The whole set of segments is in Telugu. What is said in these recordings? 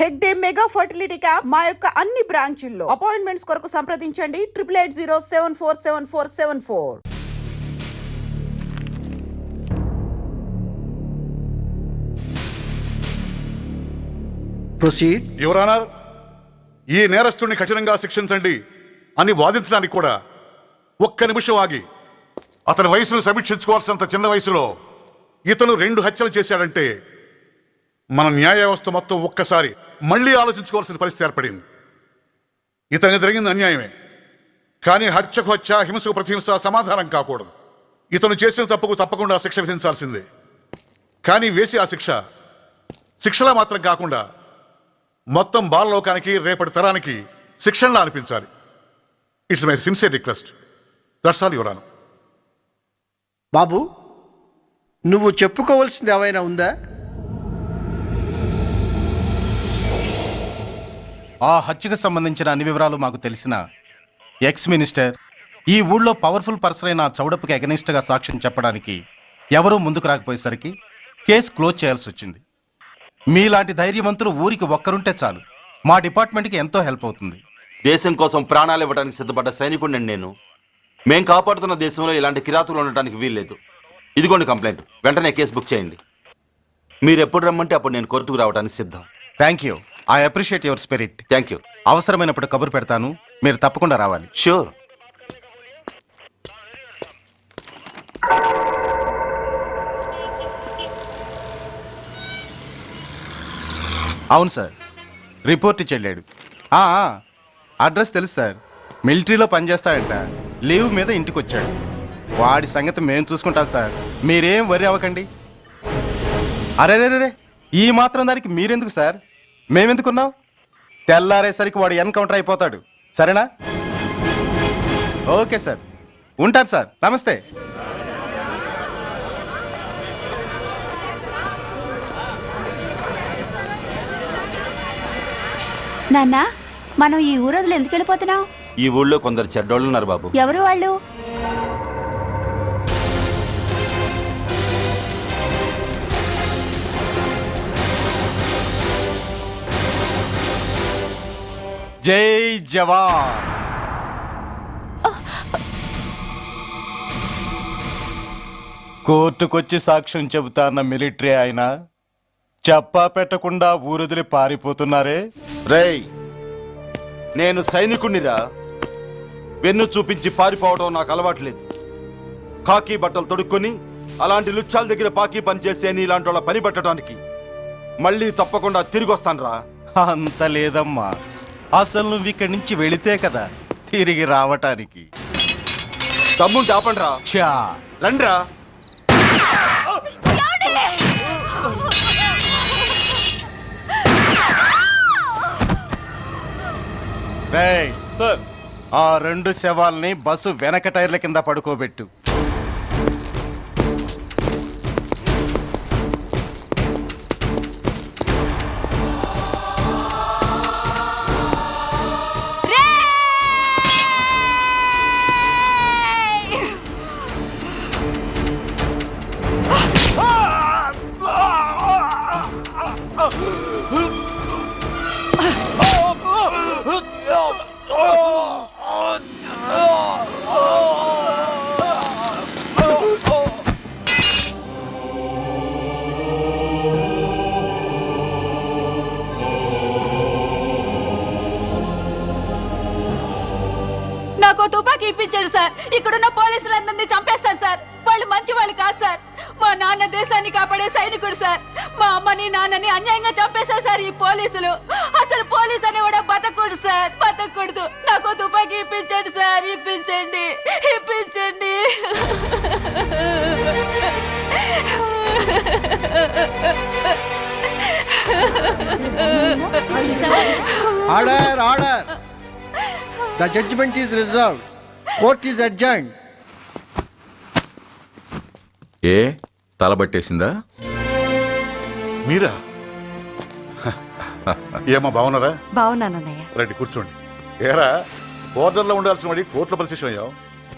హెగ్డే మెగా ఫర్టిలిటీ క్యాంప్ మా యొక్క అన్ని బ్రాంచుల్లో. అపాయింట్మెంట్స్ కొరకు సంప్రదించండి 8880747474. ప్రొసీడ్. యువర్ ఆనర్, ఈ నేరస్తుడిని కఠినంగా శిక్షించండి అని వాదించడానికి కూడా ఒక్క నిమిషం ఆగి, అతని వయసును సమీక్షించుకోవాల్సినంత చిన్న వయసులో ఇతను 2 హత్యలు చేశాడంటే మన న్యాయ వ్యవస్థ మొత్తం ఒక్కసారి మళ్లీ ఆలోచించుకోవాల్సిన పరిస్థితి ఏర్పడింది. ఇతనికి జరిగింది అన్యాయమే, కానీ హత్యకు హత్య, హింసకు ప్రతిహింస సమాధానం కాకూడదు. ఇతను చేసిన తప్పుకు తప్పకుండా శిక్ష విధించాల్సిందే. కానీ వేసి ఆ శిక్షలా మాత్రం కాకుండా మొత్తం బాలలోకానికి, రేపటి తరానికి శిక్షణలా అనిపించాలి. It's my sincere request. That's all your honour. బాబు, నువ్వు చెప్పుకోవాల్సింది ఏమైనా ఉందా? ఆ హత్యకు సంబంధించిన అన్ని వివరాలు మాకు తెలిసిన ఎక్స్ మినిస్టర్ ఈ ఊళ్ళో పవర్ఫుల్ పర్సన్ అయిన చౌడప్పకి అగెనిస్ట్ గా సాక్ష్యం చెప్పడానికి ఎవరూ ముందుకు రాకపోయేసరికి కేసు క్లోజ్ చేయాల్సి వచ్చింది. మీలాంటి ధైర్యవంతులు ఊరికి ఒక్కరుంటే చాలు, మా డిపార్ట్మెంట్కి ఎంతో హెల్ప్ అవుతుంది. దేశం కోసం ప్రాణాలు ఇవ్వడానికి సిద్ధపడ్డ సైనికుడిని నేను. మేం కాపాడుతున్న దేశంలో ఇలాంటి కిరాతులు ఉండటానికి వీల్లేదు. ఇదిగోండి కంప్లైంట్, వెంటనే కేసు బుక్ చేయండి. మీరు ఎప్పుడు రమ్మంటే అప్పుడు నేను కోర్టుకు రావడానికి సిద్ధం. Thank you, I appreciate your spirit. Thank you. అవసరమైనప్పుడు కబురు పెడతాను, మీరు తప్పకుండా రావాలి. షూర్. అవును సార్, రిపోర్ట్ ఇచ్చి వెళ్ళాడు. అడ్రస్ తెలుసు సార్, మిలిటరీలో పనిచేస్తాడంట. లీవ్ మీద ఇంటికి వచ్చాడు. వాడి సంగతి మేము చూసుకుంటాం సార్, మీరేం వరి అవ్వకండి. అరే, ఈ మాత్రం దానికి మీరెందుకు సార్, మేమెందుకున్నాం? తెల్లారేసరికి వాడు ఎన్కౌంటర్ అయిపోతాడు. సరేనా? ఓకే సార్, ఉంటారు సార్, నమస్తే. నాన్న, మనం ఈ ఊరోజులు ఎందుకు వెళ్ళిపోతున్నాం? ఈ ఊళ్ళో కొందరు చెడ్డోళ్ళు ఉన్నారు బాబు. ఎవరు వాళ్ళు? జై జవాన్. కోర్టుకొచ్చి సాక్ష్యం చెబుతాన్న మిలిటరీ ఆయన చెప్పా పెట్టకుండా ఊరుదిలి పారిపోతున్నారే. రేయ్, నేను సైనికుణ్ణిరా. వెన్ను చూపించి పారిపోవడం నాకు అలవాట్లేదు. కాకి బట్టలు తొడుక్కొని అలాంటి లుచ్చాల దగ్గర పాకి పనిచేసే ఇలాంటి వాళ్ళ పని పట్టడానికి మళ్ళీ తప్పకుండా తిరిగి వస్తానురా. అంత లేదమ్మా, అసలు నువ్వు ఇక్కడి నుంచి వెళితే కదా తిరిగి రావటానికి. తమ్ముంటే ఆపండిరా. ఛా, రండిరా. రేయ్ సార్, ఆ 2 శవాల్ని బస్సు వెనక టైర్ల కింద పడుకోబెట్టు. నాకు తుపాకీ ఇప్పించాడు సార్. ఇక్కడున్న పోలీసులందరినీ చంపేస్తాను సార్. వాళ్ళు మంచి వాళ్ళు కాదు సార్. మా నాన్న దేశాన్ని కాపాడే సైనికుడు సార్. మా అమ్మని నాన్నని అన్యాయంగా చంపేశారు సార్ ఈ పోలీసులు. అసలు పోలీసు అనేవాడు బతకూడదు సార్, బతకూడదు. నాకు తుపాకీ ఇప్పించండి సార్, ఇప్పించండి, ఇప్పించండి. Order, order. The judgment is reserved. Court is adjourned. ఏ తలబట్టేసిందా? మీరా? ఏమో బాగున్నారా? బాగున్నానన్నయ్య. రండి కూర్చోండి. ఏరా, బోర్డర్లో ఉండాల్సిన వాడి కోర్టులో పరిశీలన అయ్యావు.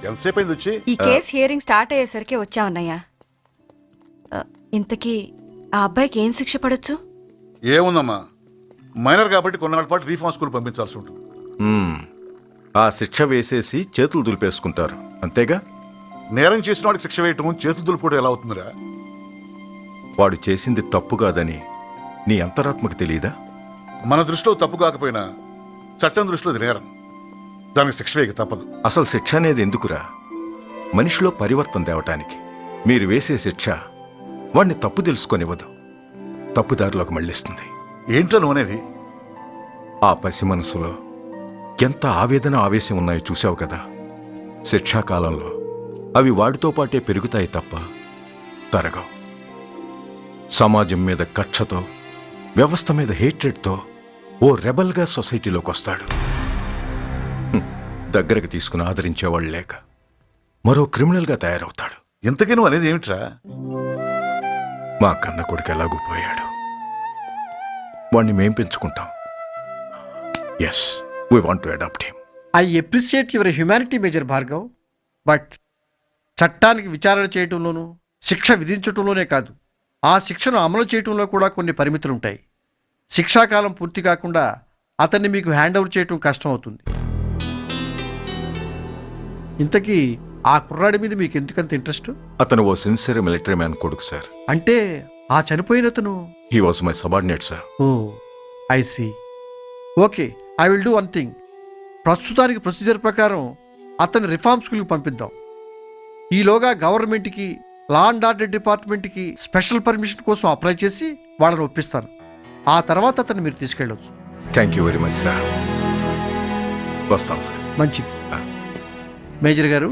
ఎంతసేపు అయింది వచ్చి? ఈ కేసు హియరింగ్ స్టార్ట్ అయ్యేసరికి వచ్చామన్నయ్య. ఇంతకీ ఆ అబ్బాయికి ఏం శిక్ష పడొచ్చు? ఏముందమ్మా, మైనర్ కాబట్టి కొన్నాళ్ళ పాటు రీఫార్మ్ స్కూల్ పంపించాల్సి ఉంటుంది. ఆ శిక్ష వేసేసి చేతులు దులిపేసుకుంటారు అంతేగా? నేరం చేసిన వాడికి శిక్ష వేయటం చేతులు దులుపుకోవడం ఎలా అవుతుందిరా? వాడు చేసింది తప్పు కాదని నీ అంతరాత్మకు తెలియదా? మన దృష్టిలో తప్పు కాకపోయినా చట్టం దృష్టిలో అది నేరం. దానికి శిక్ష వేయక తప్పదు. అసలు శిక్ష అనేది ఎందుకురా? మనిషిలో పరివర్తన తేవటానికి. మీరు వేసే శిక్ష వాణ్ణి తప్పు తెలుసుకొనివ్వదు, తప్పుదారిలోకి మళ్ళిస్తుంది. ఏంటో నువ్వు అనేది? ఆ పసి మనసులో ఎంత ఆవేదన ఆవేశం ఉన్నాయో చూశావు కదా. శిక్షాకాలంలో అవి వాడితో పాటే పెరుగుతాయి తప్ప తరగవు. సమాజం మీద కక్షతో, వ్యవస్థ మీద హేట్రెడ్తో ఓ రెబల్గా సొసైటీలోకి వస్తాడు. దగ్గరకు తీసుకుని ఆదరించేవాళ్ళు లేక మరో క్రిమినల్గా తయారవుతాడు. ఇంతకీ నువ్వు అనేది ఏమిట్రా? మా కన్న కొడుకు ఎలాగూ పోయాడు, వాణ్ణి మేం పెంచుకుంటాం. Yes, we want to adopt him. I appreciate your humanity major Bhargav, but చట్టానికి విచారణ చేయటంలోనూ శిక్ష విధించటంలోనే కాదు, ఆ శిక్షను అమలు చేయటంలో కూడా కొన్ని పరిమితులు ఉంటాయి. శిక్షాకాలం పూర్తి కాకుండా అతన్ని మీకు హ్యాండ్ ఓవర్ చేయటం కష్టం అవుతుంది. ఇంతకీ ఆ కుర్రాడి మీద మీకు ఎందుకంత ఇంట్రెస్ట్? అతను ఓ సిన్సియర్ మిలిటరీ మ్యాన్ కొడుకు సార్. అంటే ఆ చనిపోయిన అతను? He was my subordinate sir. Oh I see. Okay, I will do one thing. ప్రస్తుతానికి ప్రొసీజర్ ప్రకారం అతన్ని రిఫార్మ్ స్కూల్కి పంపిద్దాం. ఈలోగా గవర్నమెంట్కి, లా అండ్ ఆర్డర్ డిపార్ట్మెంట్కి స్పెషల్ పర్మిషన్ కోసం అప్లై చేసి వాళ్ళని ఒప్పిస్తాను. ఆ తర్వాత అతన్ని మీరు తీసుకెళ్ళవచ్చు. Thank you very much sir. వస్తాం సార్. మంచిది. మేజర్ గారు,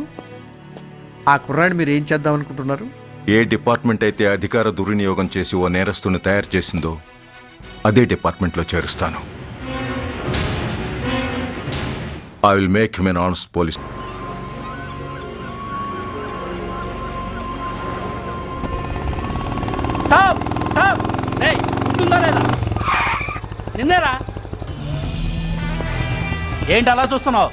ఆ కుర్రాడిని మీరు ఏం చేద్దాం అనుకుంటున్నారు? ఏ డిపార్ట్మెంట్ అయితే అధికార దుర్వినియోగం చేసి ఓ నేరస్తుని తయారు చేసిందో అదే డిపార్ట్మెంట్లో చేరుస్తాను. I will make him an honest police. నిన్నేరా? ఏంటి అలా చూస్తున్నావు?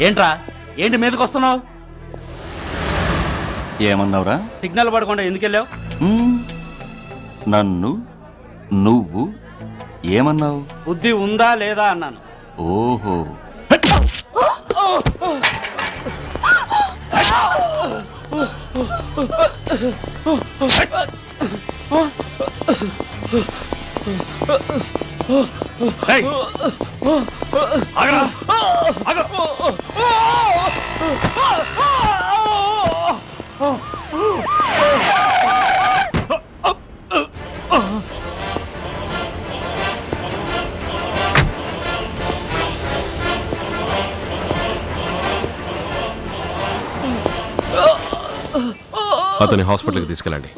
ఏంట్రా? ఏంటి మీదకి వస్తున్నావు? ఏమన్నావురా? సిగ్నల్ పడకుండా ఎందుకు వెళ్ళావు? నన్ను నువ్వు ఏమన్నావు? బుద్ధి ఉందా లేదా అన్నాను. ఓహో, అతని హాస్పిటల్కి తీసుకెళ్ళండి.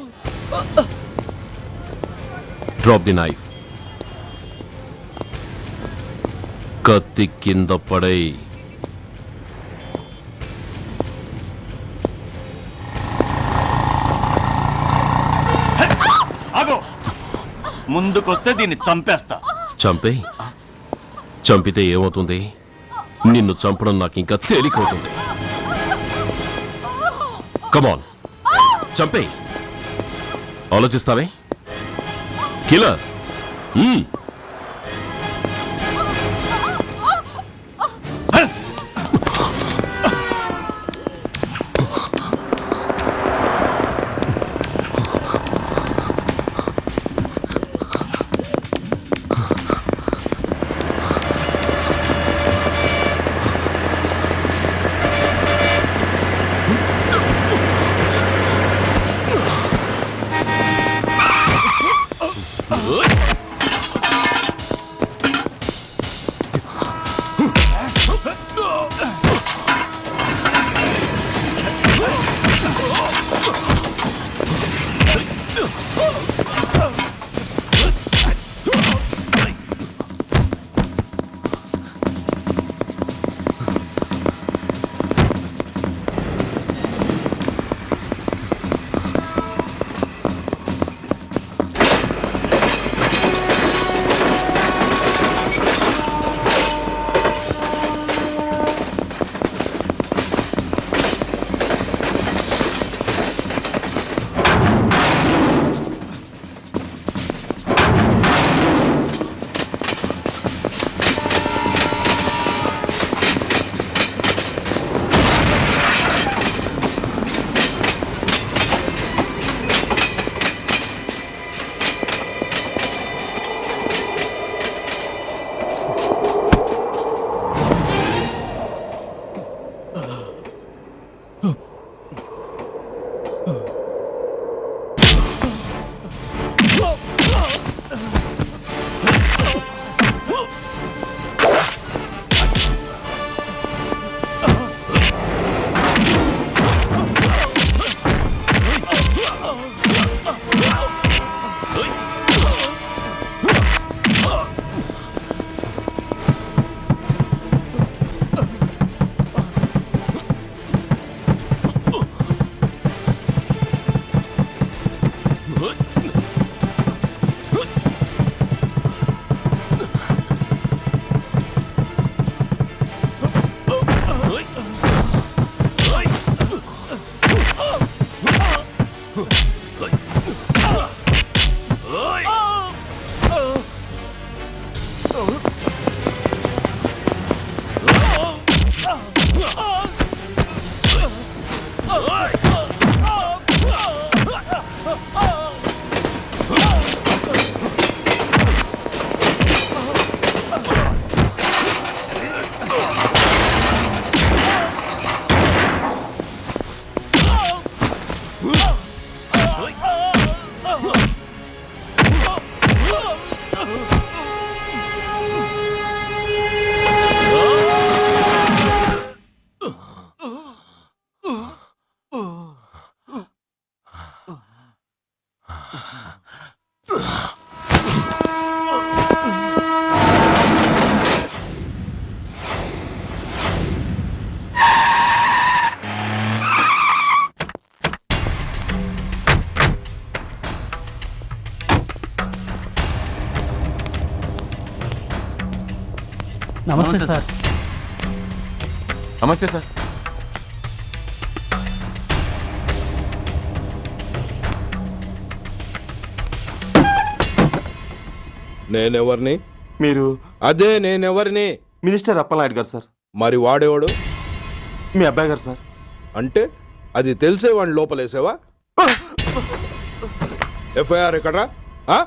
Drop the knife. కత్తి కింద పడై. ముందుకొస్తే దీన్ని చంపేస్తా. చంపే. చంపితే ఏమవుతుంది? నిన్ను చంపడం నాకు ఇంకా తేలికవుతుంది. కమాన్, చంపే. ఆలోచిస్తావే కిల్లర్? నమస్తే సార్. నమస్తే సార్. నేనెవరిని? మీరు అదే నేనెవరిని? మినిస్టర్ అప్పలనాయుడు గారు సార్. మరి వాడేవాడు? మీ అబ్బాయి గారు సార్. అంటే అది తెలిసే వాడిని లోపలేసావా? ఎఫ్ఐఆర్ ఎక్కడ్రా? ఆ?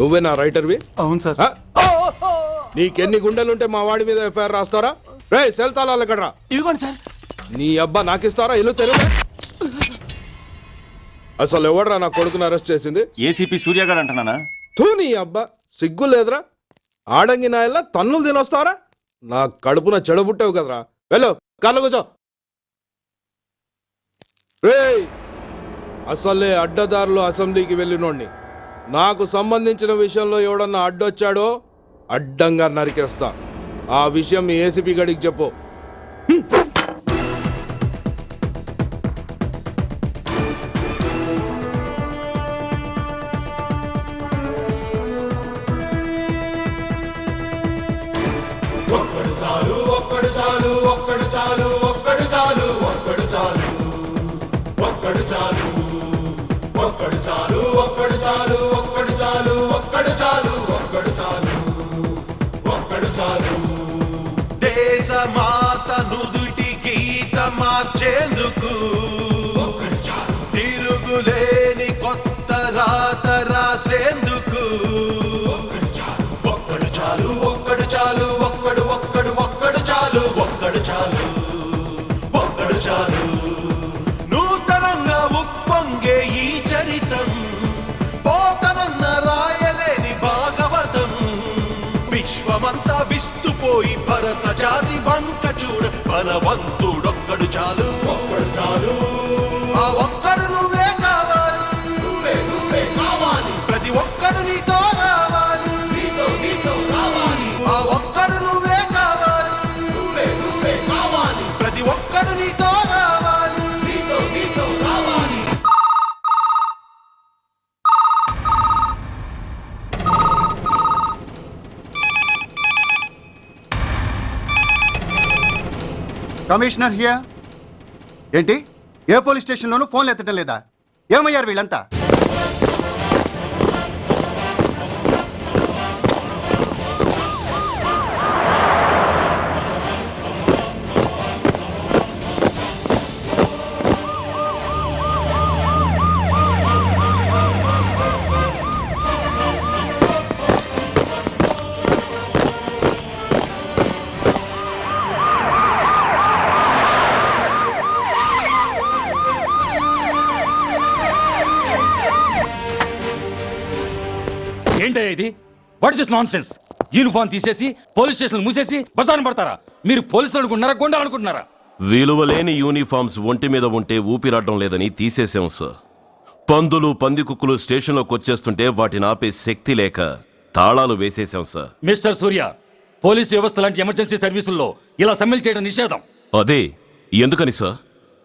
నువ్వే నా రైటర్వి? అవును సార్. ఆ? నీకెన్ని గుండెలుంటే మా వాడి మీద ఎఫ్ఐఆర్ రాస్తారా? రే సెల్ తాళాలు ఎక్కడ్రా? ఇదిగోండి సార్. నీ అబ్బా నాకిస్తారా? ఇల్లు తెరువు. అసలు ఎవడరా నా కొడుకుని అరెస్ట్ చేసింది? ఏసీపీ సూర్య గారు అంటున్నానా? తూ నీ అబ్బా సిగ్గు లేదురా? ఆడంగి నాయల్లా తన్నులు తినొస్తారా? నా కడుపున చెడబుట్టావు కదరా. వెళ్ళు కార్లో కూర్చో. రేయ్ అసలే అడ్డదారులు అసెంబ్లీకి వెళ్ళినోడిని. నాకు సంబంధించిన విషయంలో ఎవడన్నా అడ్డొచ్చాడో అడ్డంగా నరికేస్తా. ఆ విషయం మీ ఏసీపీ గడికి చెప్పు. దేశమాత నుదుటి గీత మార్చేందుకు తిరుగులేని కొత్త రాత రాసేందుకు ఒక్కడు చాలు ఒక్కడు చాలు ఒక్కడు ఒక్కడు ఒక్కడు చాలు ఒక్కడు చాలు ఒక్కడు చాలు. నూతనంగా ఉప్పొంగే ఈ చరితం పోతనన్న రాయలేని భాగవతం. విశ్వమంతా విస్తుపోయి భరత జాతి వంక చూడ బలవంతుడొక్కడు చాలు ఒక్కడు చాలు. ఆ ఒక్కడు నువ్వే కావాలి, నువ్వే కావాలి. ప్రతి ఒక్కడు నీతో రావాలి, నీతో రావాలి. ఆ ఒక్కడు నువ్వే కావాలి, నువ్వే కావాలి. ప్రతి ఒక్కడు నీతో రావాలి, నీతో రావాలి. Commissioner here. ఏంటి ఏ పోలీస్ స్టేషన్లోనూ ఫోన్లు ఎత్తడం లేదా? ఏమయ్యారు వీళ్ళంతా? ఏంటయ్యా ఇది? What is this nonsense? Uniform తీసేసి పోలీస్ స్టేషన్ మూసేసి బజార్ను పడతారా? మీరు పోలీసులు అనుకుంటున్నారా, గుండాలు అనుకుంటున్నారా? విలువలేని యూనిఫామ్స్ ఒంటి మీద ఉంటే ఊపిరాడడం లేదని తీసేసాం సార్. పందులు పందికుక్కులు స్టేషన్లోకి వచ్చేస్తుంటే వాటిని ఆపే శక్తి లేక తాళాలు వేసేసాం సార్. మిస్టర్ సూర్య, పోలీస్ వ్యవస్థ లాంటి ఎమర్జెన్సీ సర్వీసుల్లో ఇలా సమ్మెలు చేయడం నిషేధం. అదే ఎందుకని sir?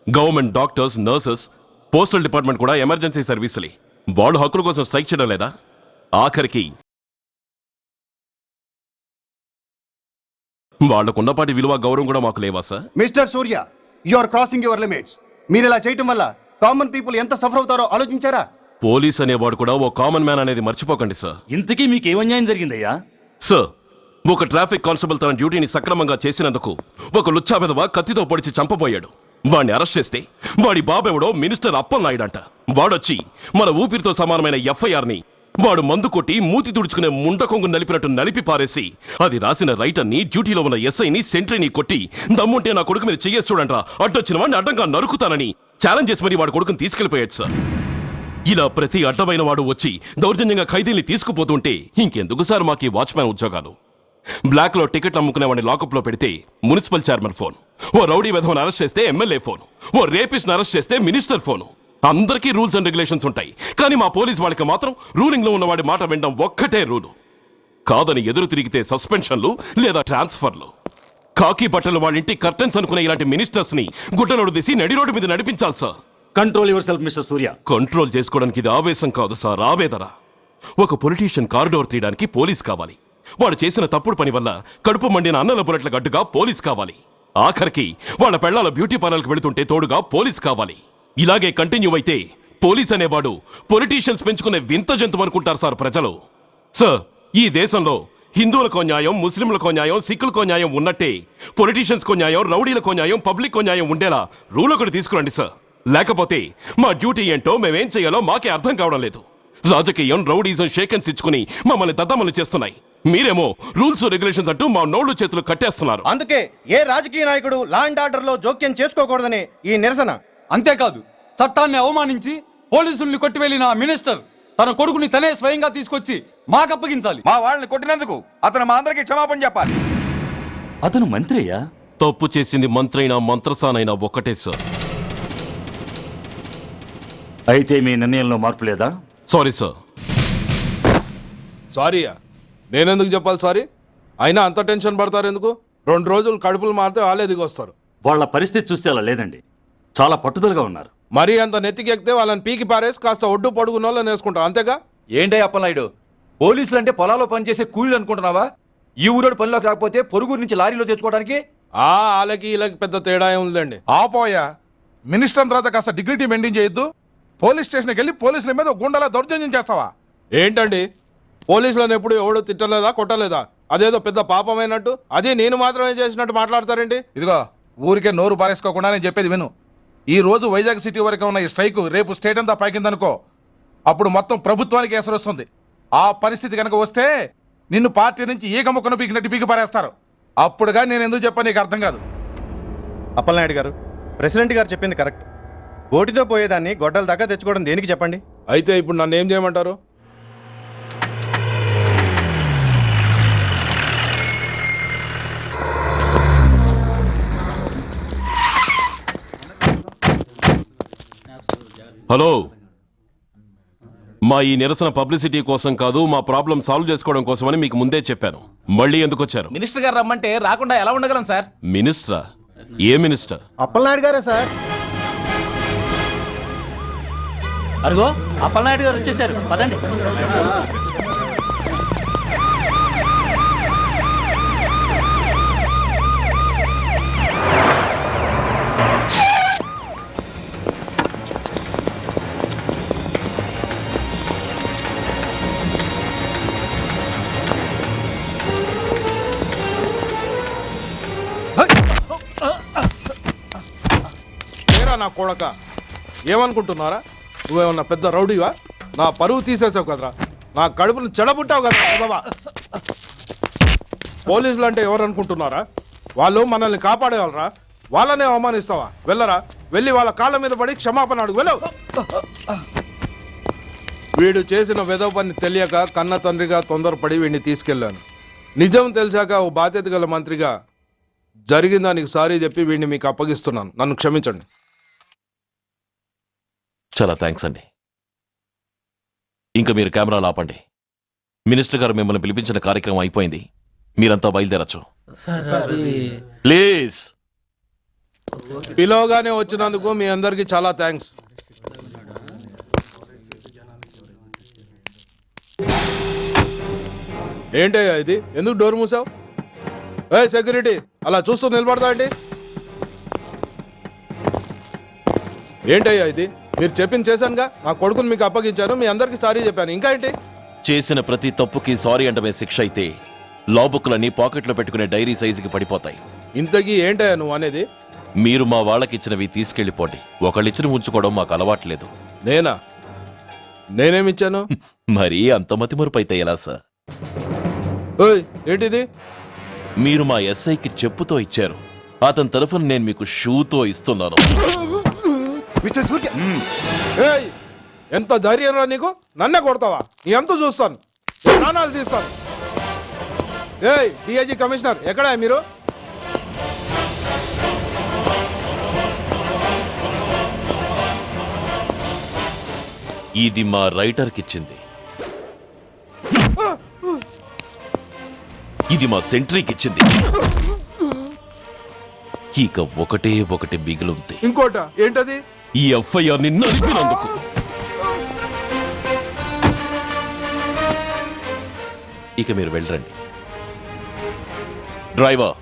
Government doctors, nurses, postal department కూడా ఎమర్జెన్సీ సర్వీసులే. వాళ్ళు హక్కుల కోసం స్ట్రైక్ చేయడం లేదా? ఆఖరికి వాళ్లకున్నపాటి విలువ గౌరవం కూడా మాకు లేవా sir? Mister Surya, you are crossing your limits. మీరు ఇలా చేయటం వల్ల కామన్ పీపుల్ ఎంత సఫర్ అవుతారో ఆలోచించారా? పోలీస్ అనేవాడు కూడా ఓ కామన్ మ్యాన్ అనేది మర్చిపోకండి సార్. ఇంతకీ మీకు ఏమన్యాయం జరిగిందయ్యా? సార్, ఒక ట్రాఫిక్ కానిస్టేబుల్ తన డ్యూటీని సక్రమంగా చేసినందుకు ఒక లుచ్చా విధవ కత్తితో పొడిచి చంపబోయాడు. వాడిని అరెస్ట్ చేస్తే వాడి బాబెవడో మినిస్టర్ అప్పలనాయుడంట. వాడొచ్చి మన ఊపిరితో సమానమైన ఎఫ్ఐఆర్ని వాడు మందు కొట్టి మూతి తుడుచుకునే ముండకొంగు నలిపినట్టు నలిపి పారేసి అది రాసిన రైటర్ని, డ్యూటీలో ఉన్న ఎస్ఐని, సెంట్రీని కొట్టి దమ్ముంటే నా కొడుకు మీద చెయ్యేసి చూడంట్రా, అడ్డొచ్చిన వాడిని అడ్డంగా నరుకుతానని ఛాలెంజ్ చేసి మరి వాడు కొడుకుని తీసుకెళ్లిపోయాడు సార్. ఇలా ప్రతి అడ్డమైన వాడు వచ్చి దౌర్జన్యంగా ఖైదీల్ని తీసుకుపోతుంటే ఇంకెందుకు సార్ మాకు ఈ వాచ్మ్యాన్ ఉద్యోగాలు? బ్లాక్ లో టికెట్ అమ్ముకునేవాడిని లాకప్ లో పెడితే మున్సిపల్ చైర్మన్ ఫోన్, ఓ రౌడీ విధవను అరెస్ట్ చేస్తే ఎమ్మెల్యే ఫోన్, ఓ రేపిస్ట్ అరెస్ట్ చేస్తే మినిస్టర్ ఫోను. అందరికీ రూల్స్ అండ్ రెగ్యులేషన్స్ ఉంటాయి, కానీ మా పోలీస్ వాళ్ళకి మాత్రం రూలింగ్ లో ఉన్నవాడి మాట వినడం ఒక్కటే రూలు. కాదని ఎదురు తిరిగితే సస్పెన్షన్లు లేదా ట్రాన్స్ఫర్లు. కాకి బట్టలు వాళ్ళ ఇంటి కర్టెన్స్ అనుకునే ఇలాంటి మినిస్టర్స్ ని గుడ్డలోడు తీసి నడి రోడ్డు మీద నడిపించాలి sir. Control your self mister Surya. Control చేసుకోవడానికి ఇది ఆవేశం కాదు సార్, ఆవేదన. ఒక పొలిటీషియన్ కారిడోర్ తీయడానికి పోలీస్ కావాలి. వాడు చేసిన తప్పుడు పని వల్ల కడుపు మండిన అన్నల బుల్లెట్ల గడ్డుగా పోలీస్ కావాలి. ఆఖరికి వాళ్ళ పెళ్లాల బ్యూటీ పార్లర్కి వెళుతుంటే తోడుగా పోలీస్ కావాలి. ఇలాగే కంటిన్యూ అయితే పోలీస్ అనేవాడు పొలిటీషియన్స్ పెంచుకునే వింత జంతువు అనుకుంటారు సార్ ప్రజలు. సార్, ఈ దేశంలో హిందువులకో న్యాయం, ముస్లింలకో న్యాయం, సిక్కులకో న్యాయం ఉన్నట్టే పొలిటీషియన్స్కో న్యాయం, రౌడీలకో న్యాయం, పబ్లిక్కో న్యాయం ఉండేలా రూల్ ఒకటి తీసుకురండి సార్. లేకపోతే మా డ్యూటీ ఏంటో మేమేం చేయాలో మాకే అర్థం కావడం లేదు. రాజకీయం, రౌడీజం షేకెన్స్ ఇచ్చుకుని మమ్మల్ని దద్దమలు చేస్తున్నాయి. మీరేమో రూల్స్ రెగ్యులేషన్స్ అంటూ మా నోళ్లు చేతులు కట్టేస్తున్నారు. అందుకే ఏ రాజకీయ నాయకుడు లా అండ్ ఆర్డర్ లో జోక్యం చేసుకోకూడదని ఈ నిరసన. అంతేకాదు, చట్టాన్ని అవమానించి పోలీసుల్ని కొట్టివెళ్లిన మినిస్టర్ తన కొడుకుని తనే స్వయంగా తీసుకొచ్చి మాకు అప్పగించాలి. మా వాళ్ళని కొట్టినందుకు అతను మా అందరికి క్షమాపణ చెప్పాలి. అతను మంత్రియా? తప్పు చేసింది మంత్రైనా మంత్రసానైనా ఒక్కటే సార్. అయితే మీ నిర్ణయంలో మార్పు లేదా? Sorry sir. సారీయా? నేనెందుకు చెప్పాలి సారీ? అయినా అంత టెన్షన్ పడతారు ఎందుకు? 2 రోజులు కడుపులు మారితే వాళ్ళే దిగొస్తారు. వాళ్ళ పరిస్థితి చూస్తే అలా లేదండి, చాలా పట్టుదలగా ఉన్నారు. మరీ అంత నెత్తికెక్కితే వాళ్ళని పీకి పారేసి కాస్త ఒడ్డు పొడుగున్న వాళ్ళని వేసుకుంటాం, అంతేగా? ఏంటే అప్పలనాయుడు, పోలీసులు అంటే పొలాల్లో పనిచేసే కూలీలు అనుకుంటున్నావా? ఈ ఊరోడు పనిలోకి రాకపోతే పొరుగు నుంచి లారీలో తెచ్చుకోవడానికి వాళ్ళకి వీళ్ళకి పెద్ద తేడా ఉందండి. ఆపోయా, మినిస్టర్ తర్వాత కాస్త డిగ్నిటీ మెయింటైన్ చేయొద్దు. పోలీస్ స్టేషన్కి వెళ్ళి పోలీసుల మీద గుండాల దౌర్జన్యం చేస్తావా? ఏంటండి, పోలీసులను ఎప్పుడు ఎవడో తిట్టలేదా, కొట్టలేదా? అదేదో పెద్ద పాపమైనట్టు, అదే నేను మాత్రమే చేసినట్టు మాట్లాడతారేంటి? ఇదిగో, ఊరికే నోరు పారేసుకోకుండా నేను చెప్పేది విను. ఈ రోజు వైజాగ్ సిటీ వరకు ఉన్న ఈ స్ట్రైక్ రేపు స్టేట్ అంతా పైకిందనుకో, అప్పుడు మొత్తం ప్రభుత్వానికి ఎసరు వస్తుంది. ఆ పరిస్థితి కనుక వస్తే నిన్ను పార్టీ నుంచి ఈగ ముక్కను పీకినట్టు పీకి పారేస్తారు. అప్పుడుగా నేను ఎందుకు చెప్పాను నీకు అర్థం కాదు. అప్పలనాయుడు గారు, ప్రెసిడెంట్ గారు చెప్పింది కరెక్ట్. ఓటితో పోయేదాన్ని గొడ్డల దాకా తెచ్చుకోవడం దేనికి చెప్పండి? అయితే ఇప్పుడు నన్ను ఏం చేయమంటారు? హలో, మా ఈ నిరసన పబ్లిసిటీ కోసం కాదు, మా ప్రాబ్లం సాల్వ్ చేసుకోవడం కోసమని మీకు ముందే చెప్పాను. మళ్ళీ ఎందుకు వచ్చారు? మినిస్టర్ గారు రమ్మంటే రాకుండా ఎలా ఉండగలం సార్? మినిస్టరా? ఏ మినిస్టర్? అప్పలనాయుడు గారే సార్. అదిగో అప్పలనాయుడు గారు వచ్చేసారు, పదండి. నా కొడక, ఏమనుకుంటున్నారా? నువ్వేమన్నా పెద్ద రౌడీవా? నా పరువు తీసేసావు కదరా, నా కడుపును చెడబుట్టావు కదా. పోలీసులు అంటే ఎవరు అనుకుంటున్నారా? వాళ్ళు మనల్ని కాపాడేవాళ్ళరా? వాళ్ళనే అవమానిస్తావా? వెళ్ళరా, వెళ్ళి వాళ్ళ కాళ్ళ మీద పడి క్షమాపణ అడుగు, వెళ్ళవు. వీడు చేసిన వెధవ పని తెలియక కన్న తండ్రిగా తొందరపడి వీడిని తీసుకెళ్లాను. నిజం తెలిసాక ఓ బాధ్యత గల మంత్రిగా జరిగిన దానికి సారీ చెప్పి వీడిని మీకు అప్పగిస్తున్నాను. నన్ను క్షమించండి. చాలా థ్యాంక్స్ అండి. ఇంకా మీరు కెమెరాలు ఆపండి. మినిస్టర్ గారు మిమ్మల్ని పిలిపించిన కార్యక్రమం అయిపోయింది, మీరంతా బయలుదేరచ్చు ప్లీజ్. పిలవగానే వచ్చినందుకు మీ అందరికీ చాలా థ్యాంక్స్. ఏంటయ్యా ఇది? ఎందుకు డోర్ మూసావు? సెక్యూరిటీ, అలా చూస్తూ నిలబడతా అండి. ఏంటయ్యా ఇది? మీరు చెప్పింది చేశానుగా, నా కొడుకుని మీకు అప్పగించాను, మీ అందరికీ సారీ చెప్పాను, ఇంకా ఏంటి? చేసిన ప్రతి తప్పుకి సారీ అంటమే శిక్ష అయితే లా బుక్లన్నీ పాకెట్లో పెట్టుకునే డైరీ సైజుకి పడిపోతాయి. ఇంతకీ ఏంటయ్యా నువ్వు అనేది? మీరు మా వాళ్ళకిచ్చినవి తీసుకెళ్లిపోండి. ఒకళ్ళిచ్చిన ఉంచుకోవడం మాకు అలవాట్లేదు. నేనా? నేనేమిచ్చాను? మరీ అంత మతిమరుపు అయితే ఎలా సార్? ఏంటిది? మీరు మా ఎస్ఐకి చెప్పుతో ఇచ్చారు, అతని తరఫున నేను మీకు షూతో ఇస్తున్నాను. ఎంత ధైర్యం రా నీకు? నన్నే కొడతావా? నీ ఎంత చూస్తాను, ప్రాణాలు తీస్తాను. డిఐజీ కమిషనర్ ఎక్కడా మీరు? ఇది మా రైటర్కిచ్చింది, ఇది మా సెంట్రీకిచ్చింది. ఇక ఒకటే ఒకటి మిగిలింది. ఇంకోట ఏంటది? ఈ ఎఫ్ఐఆర్ ని నడిపినందుకు. ఇక మీరు వెళ్ళండి. డ్రైవర్,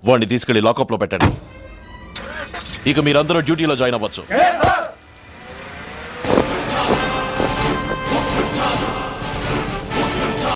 వాడిని తీసుకెళ్లి లాకప్ లో పెట్టండి. ఇక మీరందరూ డ్యూటీలో జాయిన్ అవ్వచ్చు.